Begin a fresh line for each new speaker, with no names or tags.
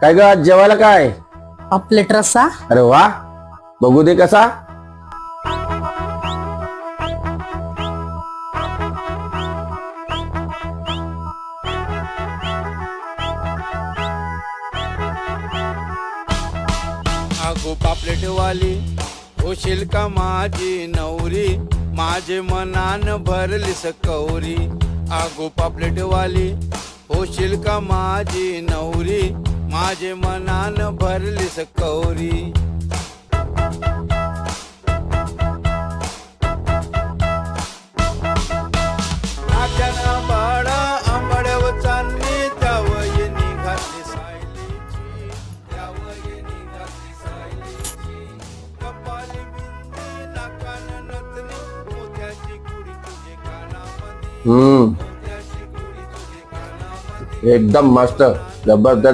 काय ग आज जेवायला काय?
प्लेट रस्सा.
अरे वा, बघू दे कसा.
अगो पापलेटवाली होशील का माझी नवरी, माझे मनान भरलीस कौरी. अगो पापलेटवाली होशील का माझी नवरी, माझे मनान भरलीस कौरी. बाळा आंबाड्यावर चालली, त्यावय निघाली सायलीची, त्यावय निघाली सायलीची. कपाली बिंदी नाकान नथनी, मोत्याची कुडी तुझे कानामध्ये, मोत्याची कुडी तुझे कानामध्ये.
एकदम मस्त, जबरदस्त.